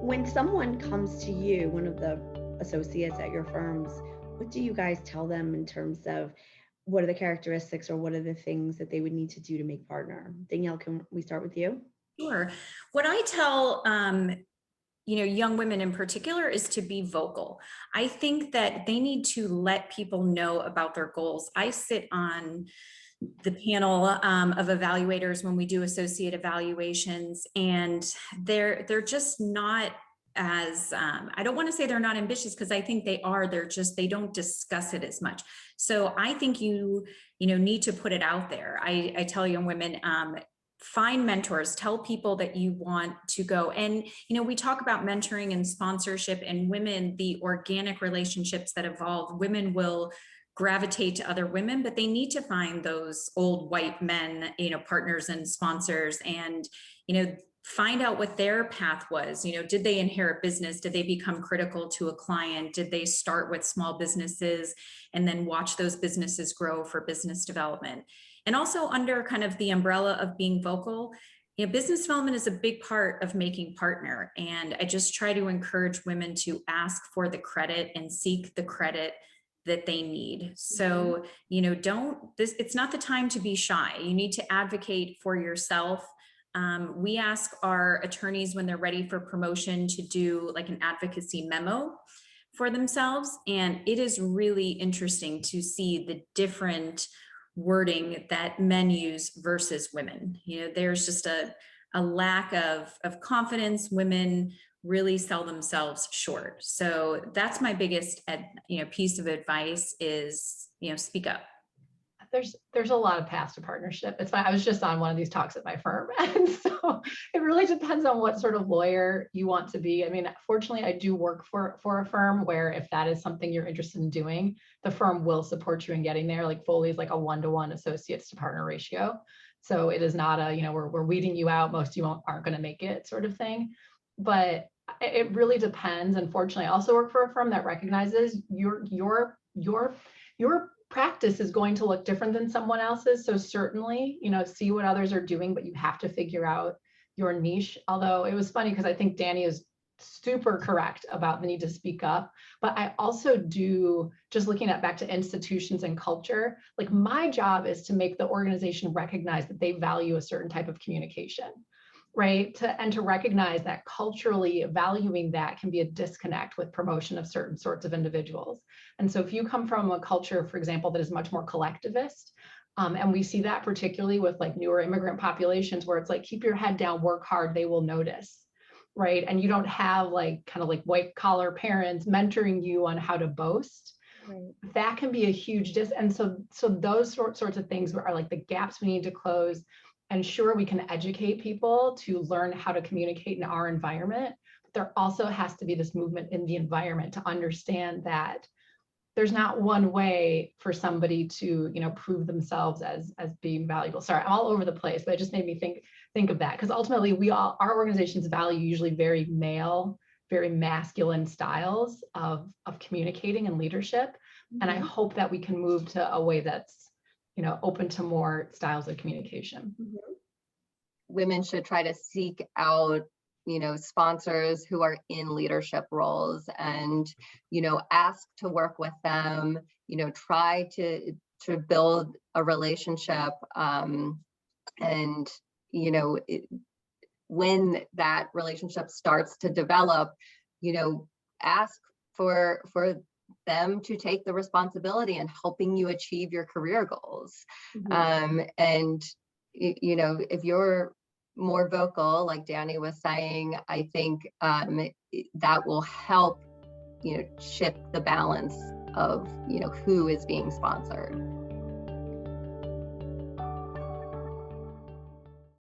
when someone comes to you, one of the associates at your firms, what do you guys tell them in terms of what are the characteristics or what are the things that they would need to do to make partner? Danielle, can we start with you? Sure. What I tell young women in particular is to be vocal. I think that they need to let people know about their goals. I sit on the panel of evaluators when we do associate evaluations, and they're just not as I don't want to say they're not ambitious, because I think they are. They don't discuss it as much. So I think you need to put it out there. I tell young women, find mentors, tell people that you want to go. And, we talk about mentoring and sponsorship, and women, the organic relationships that evolve, women will gravitate to other women, but they need to find those old white men, partners and sponsors, and, find out what their path was. Did they inherit business? Did they become critical to a client? Did they start with small businesses and then watch those businesses grow for business development? And also, under kind of the umbrella of being vocal, business development is a big part of making partner. And I just try to encourage women to ask for the credit and seek the credit that they need. So, it's not the time to be shy. You need to advocate for yourself. We ask our attorneys when they're ready for promotion to do like an advocacy memo for themselves. And it is really interesting to see the different wording that men use versus women. There's just a lack of confidence. Women really sell themselves short. So that's my biggest piece of advice is, speak up. There's a lot of paths to partnership. It's fine. I was just on one of these talks at my firm. And so it really depends on what sort of lawyer you want to be. I mean, fortunately, I do work for a firm where if that is something you're interested in doing, the firm will support you in getting there. Like Foley is like a 1-to-1 associates to partner ratio. So it is not a, we're weeding you out. Most of you aren't going to make it sort of thing. But it really depends. Unfortunately, I also work for a firm that recognizes your practice is going to look different than someone else's. So certainly, see what others are doing, but you have to figure out your niche. Although it was funny because I think Danny is super correct about the need to speak up. But I also do, just looking at back to institutions and culture, like my job is to make the organization recognize that they value a certain type of communication. Right. And to recognize that culturally valuing that can be a disconnect with promotion of certain sorts of individuals. And so if you come from a culture, for example, that is much more collectivist, and we see that particularly with like newer immigrant populations where it's like, keep your head down, work hard, they will notice. Right. And you don't have like kind of like white collar parents mentoring you on how to boast. Right. That can be a huge and so those sorts of things are like the gaps we need to close. And sure, we can educate people to learn how to communicate in our environment, but there also has to be this movement in the environment to understand that there's not one way for somebody to, prove themselves as being valuable. Sorry, I'm all over the place, but it just made me think of that, because ultimately our organizations value usually very male, very masculine styles of communicating and leadership. Mm-hmm. And I hope that we can move to a way that's open to more styles of communication. Mm-hmm. Women should try to seek out, sponsors who are in leadership roles and, ask to work with them, try to build a relationship. And, when that relationship starts to develop, ask for them to take the responsibility in helping you achieve your career goals. Mm-hmm. And, if you're more vocal, like Danny was saying, I think that will help, shift the balance of, who is being sponsored.